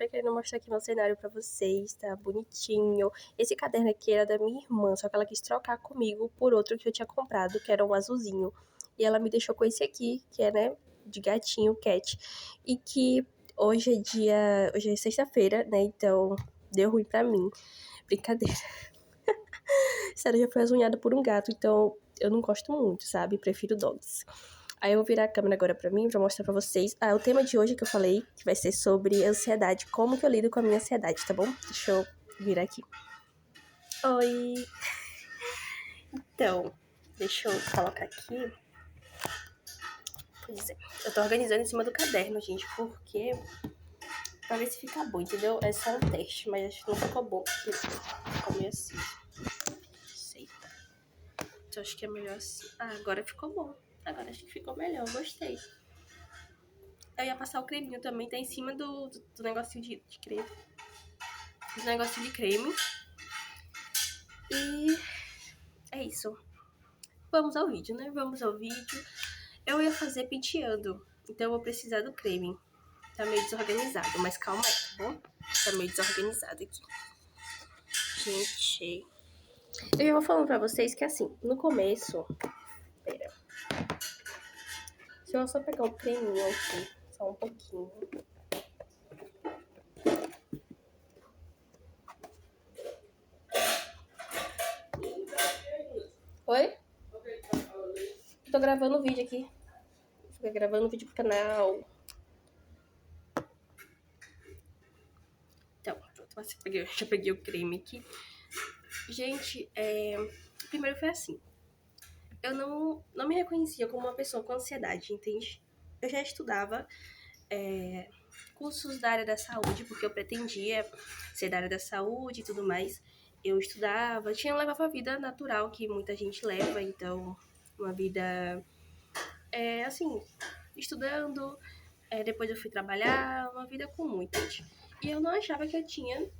super querendo mostrar aqui meu cenário pra vocês, tá bonitinho. Esse caderno aqui era da minha irmã, só que ela quis trocar comigo por outro que eu tinha comprado, que era um azulzinho. E ela me deixou com esse aqui, que é, né, de gatinho, cat. E que hoje é sexta-feira, né, então deu ruim pra mim. Brincadeira. Sério, já foi azunhada por um gato, então eu não gosto muito, sabe? Prefiro dogs. Aí eu vou virar a câmera agora pra mim, pra mostrar pra vocês. O tema de hoje que eu falei, que vai ser sobre ansiedade, como que eu lido com a minha ansiedade, tá bom? Deixa eu virar aqui. Oi! Então, deixa eu colocar aqui. Pois é, eu tô organizando em cima do caderno, gente, porque... pra ver se fica bom, entendeu? É só um teste, mas acho que não ficou bom, porque ficou meio assim. Não sei. Então acho que é melhor assim. Agora ficou bom. Agora acho que ficou melhor, gostei. Eu ia passar o creminho também, tá em cima do negocinho de creme. Do negocinho de creme. E é isso. Vamos ao vídeo, né? Vamos ao vídeo. Eu ia fazer penteando, então eu vou precisar do creme. Tá meio desorganizado, mas calma aí, tá bom? Tá meio desorganizado aqui. Gente, eu vou falando pra vocês que assim, no começo... Pera. Deixa eu só pegar o creminho aqui, só um pouquinho. Oi? Tô gravando o vídeo aqui. Tô gravando vídeo pro canal. Então, já peguei o creme aqui. Gente, primeiro foi assim. Eu não me reconhecia como uma pessoa com ansiedade, entende? Eu já estudava cursos da área da saúde, porque eu pretendia ser da área da saúde e tudo mais. Eu estudava, levava a vida natural que muita gente leva, então, uma vida, assim, estudando, depois eu fui trabalhar, uma vida comum, entende? E eu não achava que eu tinha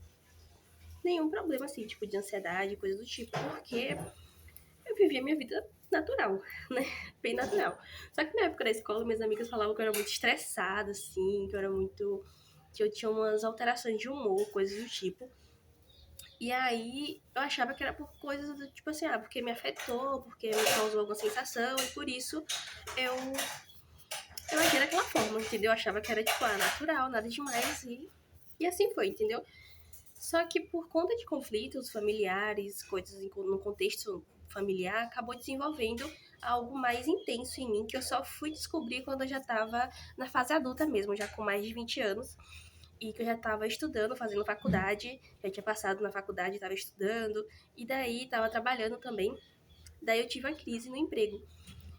nenhum problema, assim, tipo, de ansiedade, coisa do tipo, porque eu vivia minha vida natural, né? Bem natural. Só que na época da escola, minhas amigas falavam que eu era muito estressada, assim, que eu era muito... que eu tinha umas alterações de humor, coisas do tipo. E aí, eu achava que era por coisas do tipo assim, porque me afetou, porque me causou alguma sensação, e por isso eu agia daquela forma, entendeu? Eu achava que era, tipo, natural, nada demais, e assim foi, entendeu? Só que por conta de conflitos familiares, coisas no contexto familiar, acabou desenvolvendo algo mais intenso em mim, que eu só fui descobrir quando eu já estava na fase adulta mesmo, já com mais de 20 anos, e que eu já estava estudando, fazendo faculdade, já tinha passado na faculdade, estava estudando, e daí estava trabalhando também. Daí eu tive uma crise no emprego.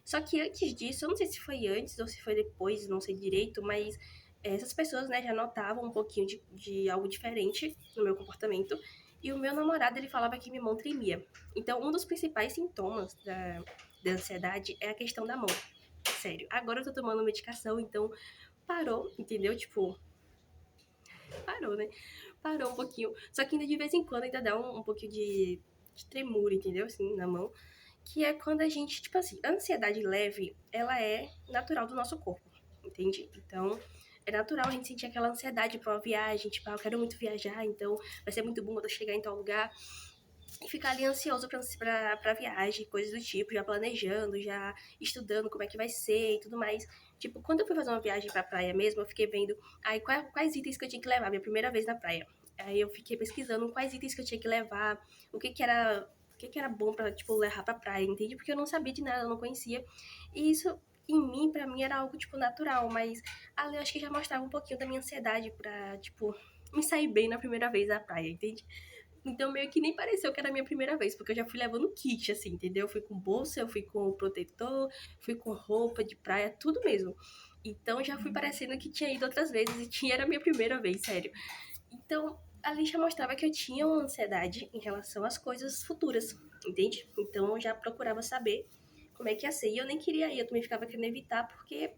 Só que antes disso, eu não sei se foi antes ou se foi depois, não sei direito, mas essas pessoas, né, já notavam um pouquinho de algo diferente no meu comportamento. E o meu namorado, ele falava que minha mão tremia. Então, um dos principais sintomas da ansiedade é a questão da mão. Sério. Agora eu tô tomando medicação, então parou, entendeu? Tipo, parou, né? Parou um pouquinho. Só que ainda de vez em quando ainda dá um pouquinho de tremor, entendeu? Assim, na mão. Que é quando a gente, tipo assim, a ansiedade leve, ela é natural do nosso corpo, entende? Então, é natural a gente sentir aquela ansiedade pra uma viagem, tipo, eu quero muito viajar, então vai ser muito bom quando eu chegar em tal lugar. E ficar ali ansioso pra viagem, coisas do tipo, já planejando, já estudando como é que vai ser e tudo mais. Tipo, quando eu fui fazer uma viagem pra praia mesmo, eu fiquei vendo quais itens que eu tinha que levar, minha primeira vez na praia. Aí eu fiquei pesquisando quais itens que eu tinha que levar, o que que era bom pra, tipo, levar pra praia, entende? Porque eu não sabia de nada, eu não conhecia. E isso, em mim, pra mim, era algo, tipo, natural, mas ali eu acho que já mostrava um pouquinho da minha ansiedade pra, tipo, me sair bem na primeira vez na praia, entende? Então, meio que nem pareceu que era a minha primeira vez, porque eu já fui levando kit, assim, entendeu? Eu fui com bolsa, eu fui com protetor, fui com roupa de praia, tudo mesmo. Então, já fui parecendo que tinha ido outras vezes e era a minha primeira vez, sério. Então, a lixa mostrava que eu tinha uma ansiedade em relação às coisas futuras, entende? Então, eu já procurava saber como é que ia ser. E eu nem queria ir, eu também ficava querendo evitar, porque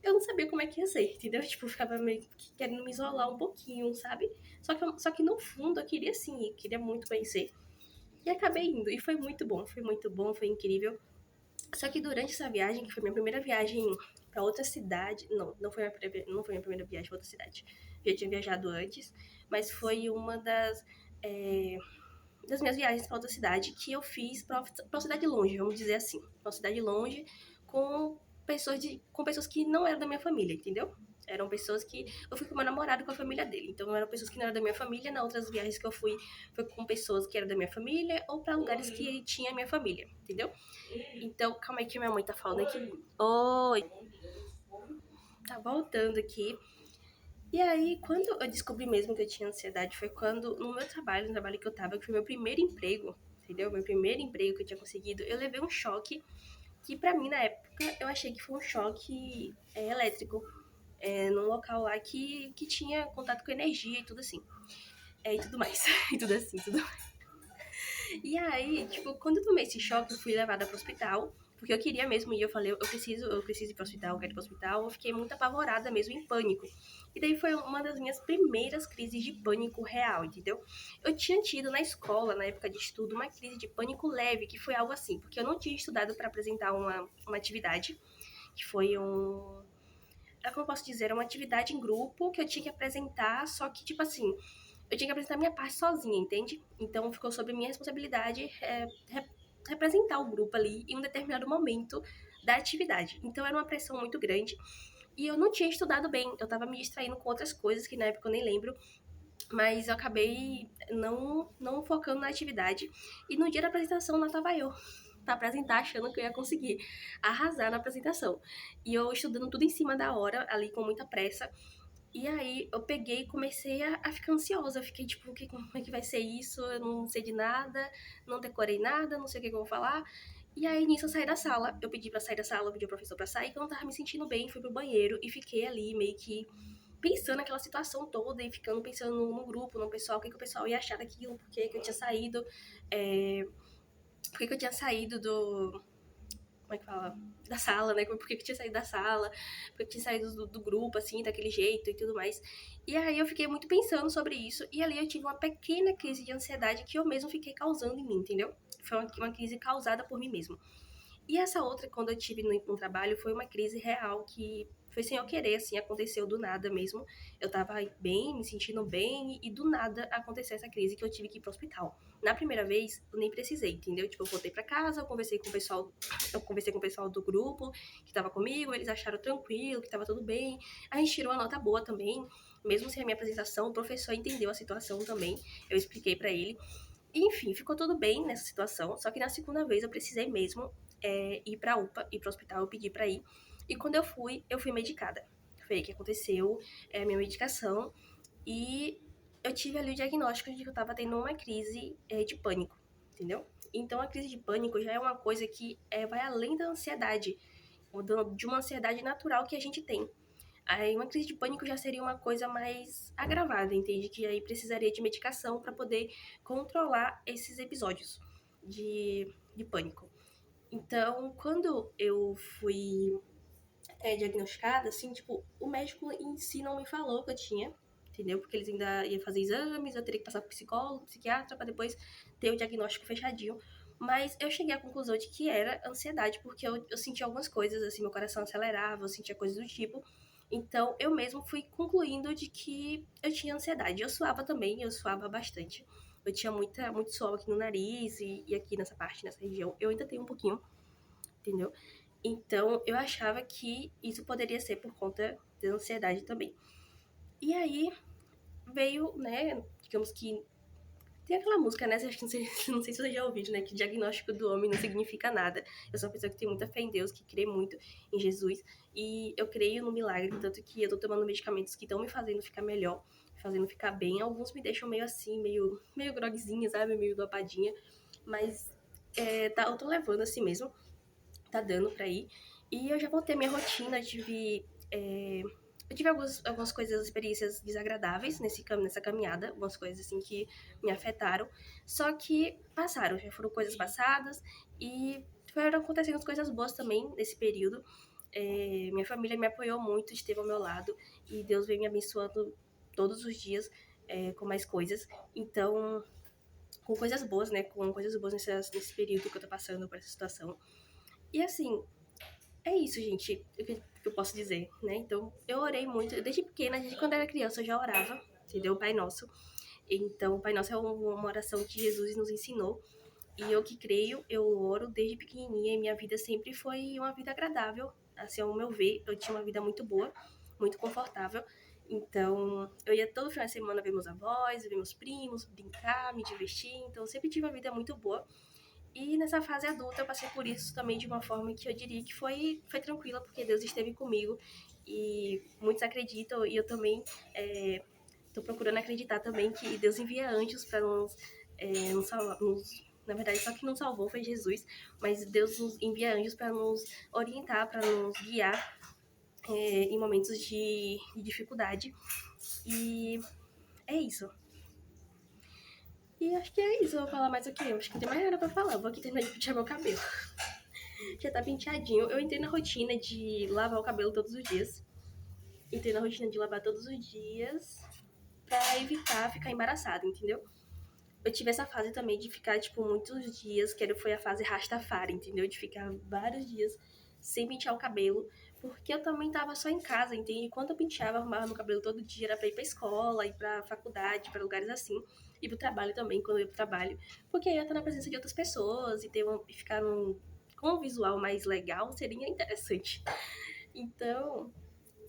eu não sabia como é que ia ser, entendeu? Tipo, eu ficava meio que querendo me isolar um pouquinho, sabe? Só que no fundo eu queria sim, eu queria muito conhecer. E acabei indo, e foi muito bom, foi incrível. Só que durante essa viagem, que foi minha primeira viagem pra outra cidade, não foi minha primeira viagem pra outra cidade. já tinha viajado antes, mas foi uma das minhas viagens para outra cidade que eu fiz para uma cidade longe, vamos dizer assim. Uma cidade longe com com pessoas que não eram da minha família, entendeu? Eram pessoas que. Eu fui com meu namorado com a família dele. Então eram pessoas que não eram da minha família. Nas outras viagens que eu fui, foi com pessoas que eram da minha família ou para lugares que tinha minha família, entendeu? Então, calma aí que minha mãe tá falando aqui. Oi! Tá voltando aqui. E aí, quando eu descobri mesmo que eu tinha ansiedade, foi quando, no meu trabalho, no trabalho que eu tava, que foi meu primeiro emprego, entendeu? Meu primeiro emprego que eu tinha conseguido, eu levei um choque que, pra mim, na época, eu achei que foi um choque elétrico, num local lá que tinha contato com energia e tudo assim. E tudo mais. E tudo assim, tudo mais. E aí, tipo, quando eu tomei esse choque, eu fui levada pro hospital. Porque eu queria mesmo ir, eu falei, eu preciso ir pro hospital, eu quero ir pro hospital. Eu fiquei muito apavorada mesmo, em pânico. E daí foi uma das minhas primeiras crises de pânico real, entendeu? Eu tinha tido na escola, na época de estudo, uma crise de pânico leve, que foi algo assim, porque eu não tinha estudado para apresentar uma atividade, que foi como eu posso dizer, uma atividade em grupo que eu tinha que apresentar, só que, tipo assim, eu tinha que apresentar minha parte sozinha, entende? Então ficou sobre minha responsabilidade representar o grupo ali em um determinado momento da atividade. Então era uma pressão muito grande e eu não tinha estudado bem, eu tava me distraindo com outras coisas que na época eu nem lembro, mas eu acabei não focando na atividade. E no dia da apresentação lá tava eu, pra apresentar, achando que eu ia conseguir arrasar na apresentação. E eu estudando tudo em cima da hora, ali com muita pressa. E aí eu peguei e comecei a ficar ansiosa. Eu fiquei tipo, como é que vai ser isso? Eu não sei de nada, não decorei nada, não sei o que eu vou falar. E aí nisso eu saí da sala. Eu pedi pra sair da sala, eu pedi ao professor pra sair, que eu não tava me sentindo bem, fui pro banheiro e fiquei ali meio que pensando naquela situação toda e ficando pensando no grupo, no pessoal, o que o pessoal ia achar daquilo, por que eu tinha saído, por que eu tinha saído como é que fala? Da sala, né? Por que eu tinha saído da sala, por que eu tinha saído do grupo, assim, daquele jeito e tudo mais. E aí eu fiquei muito pensando sobre isso, e ali eu tive uma pequena crise de ansiedade que eu mesmo fiquei causando em mim, entendeu? Foi uma crise causada por mim mesmo. E essa outra, quando eu tive no trabalho, foi uma crise real que foi sem eu querer, assim, aconteceu do nada mesmo. Eu tava bem, me sentindo bem, e do nada aconteceu essa crise que eu tive que ir pro hospital. Na primeira vez, eu nem precisei, entendeu? Tipo, eu voltei pra casa, eu conversei com o pessoal do grupo que tava comigo, eles acharam tranquilo, que tava tudo bem. A gente tirou uma nota boa também, mesmo sem a minha apresentação, o professor entendeu a situação também, eu expliquei pra ele. E, enfim, ficou tudo bem nessa situação, só que na segunda vez eu precisei mesmo ir pra UPA, ir pro hospital, eu pedi pra ir. E quando eu fui medicada. Foi aí que aconteceu a minha medicação e eu tive ali o diagnóstico de que eu tava tendo uma crise de pânico, entendeu? Então a crise de pânico já é uma coisa que vai além da ansiedade, de uma ansiedade natural que a gente tem. Aí uma crise de pânico já seria uma coisa mais agravada, entende? Que aí precisaria de medicação para poder controlar esses episódios de pânico. Então, quando eu fui diagnosticada, assim, tipo, o médico em si não me falou que eu tinha, entendeu? Porque eles ainda iam fazer exames, eu teria que passar pro psicólogo, psiquiatra, pra depois ter o diagnóstico fechadinho. Mas eu cheguei à conclusão de que era ansiedade, porque eu sentia algumas coisas, assim, meu coração acelerava, eu sentia coisas do tipo. Então, eu mesmo fui concluindo de que eu tinha ansiedade. Eu suava também, eu suava bastante. Eu tinha muito suor aqui no nariz e aqui nessa parte, nessa região. Eu ainda tenho um pouquinho, entendeu? Então, eu achava que isso poderia ser por conta da ansiedade também. E aí veio, né, digamos que tem aquela música, né? Acho que não sei, não sei se você já ouviu, né? Que diagnóstico do homem não significa nada. Eu sou uma pessoa que tem muita fé em Deus, que crê muito em Jesus. E eu creio no milagre, tanto que eu tô tomando medicamentos que estão me fazendo ficar melhor, fazendo ficar bem. Alguns me deixam meio assim, meio groguezinha, sabe? Meio dopadinha. Mas eu tô levando assim mesmo, tá dando pra ir. E eu já voltei à minha rotina, eu tive algumas coisas, experiências desagradáveis nessa caminhada, algumas coisas assim que me afetaram, só que passaram, já foram coisas passadas e foram acontecendo coisas boas também nesse período. Minha família me apoiou muito, esteve ao meu lado e Deus vem me abençoando todos os dias com mais coisas. Então, com coisas boas, né? Com coisas boas nesse período que eu tô passando por essa situação. E assim, É isso, gente, o que eu posso dizer, né? Então, eu orei muito, desde pequena, desde quando eu era criança, eu já orava, entendeu? O Pai Nosso. Então, o Pai Nosso é uma oração que Jesus nos ensinou. E eu que creio, eu oro desde pequenininha e minha vida sempre foi uma vida agradável. Assim, ao meu ver, eu tinha uma vida muito boa, muito confortável. Então, eu ia todo final de semana ver meus avós, ver meus primos, brincar, me divertir. Então, eu sempre tive uma vida muito boa. E nessa fase adulta eu passei por isso também de uma forma que eu diria que foi tranquila, porque Deus esteve comigo. E muitos acreditam, e eu também estou procurando acreditar também que Deus envia anjos para nos salvar. Na verdade, só que não salvou foi Jesus, mas Deus nos envia anjos para nos orientar, para nos guiar em momentos de dificuldade. E é isso. E acho que é isso. Eu vou falar mais o que? Eu acho que não tem mais nada pra falar. Eu vou aqui terminar de pentear meu cabelo. Já tá penteadinho. Eu entrei na rotina de lavar o cabelo todos os dias. Entrei na rotina de lavar todos os dias pra evitar ficar embaraçada, entendeu? Eu tive essa fase também de ficar, tipo, muitos dias, que foi a fase Rastafari, entendeu? De ficar vários dias sem pentear o cabelo, porque eu também tava só em casa, entende? Quando eu penteava, arrumava meu cabelo todo dia, era pra ir pra escola, ir pra faculdade, pra lugares assim, e pro trabalho também, quando eu ia pro trabalho, porque aí eu ia estar na presença de outras pessoas e ficar com um visual mais legal seria interessante. Então,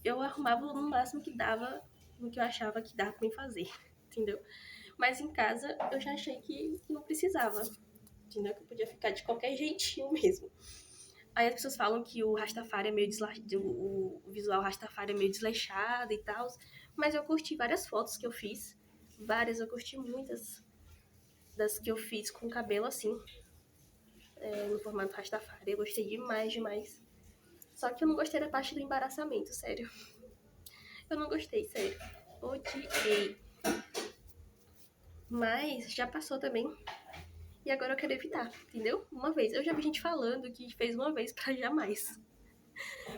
eu arrumava no máximo que dava, no que eu achava que dava pra mim fazer, entendeu? Mas em casa eu já achei que não precisava, entendeu? Que eu podia ficar de qualquer jeitinho mesmo. Aí as pessoas falam que o Rastafari é meio o visual Rastafari é meio desleixado e tal, mas eu curti várias fotos que eu fiz, várias, eu curti muitas das que eu fiz com o cabelo assim, no formato Rastafari, eu gostei demais, demais. Só que eu não gostei da parte do embaraçamento, sério. Eu não gostei, sério. Odiei. Mas já passou também. E agora eu quero evitar, entendeu? Uma vez. Eu já vi gente falando que fez uma vez pra jamais.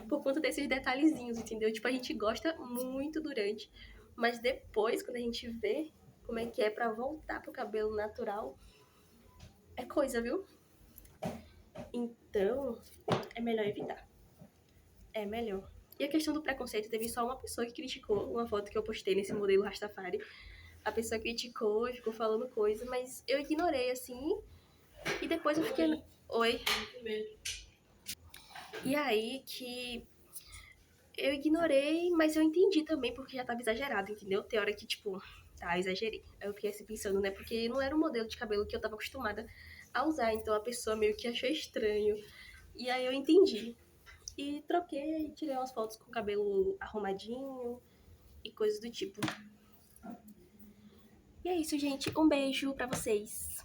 Por conta desses detalhezinhos, entendeu? Tipo, a gente gosta muito durante. Mas depois, quando a gente vê como é que é pra voltar pro cabelo natural, é coisa, viu? Então, é melhor evitar. É melhor. E a questão do preconceito, teve só uma pessoa que criticou uma foto que eu postei nesse modelo Rastafari. A pessoa criticou e ficou falando coisa, mas eu ignorei assim. E depois eu fiquei. Oi. E aí que eu ignorei, mas eu entendi também porque já tava exagerado, entendeu? Tem hora que, tipo, tá, exagerei. Aí eu fiquei assim pensando, né? Porque não era o modelo de cabelo que eu tava acostumada a usar, então a pessoa meio que achou estranho. E aí eu entendi. E troquei, tirei umas fotos com o cabelo arrumadinho e coisas do tipo. E é isso, gente. Um beijo pra vocês.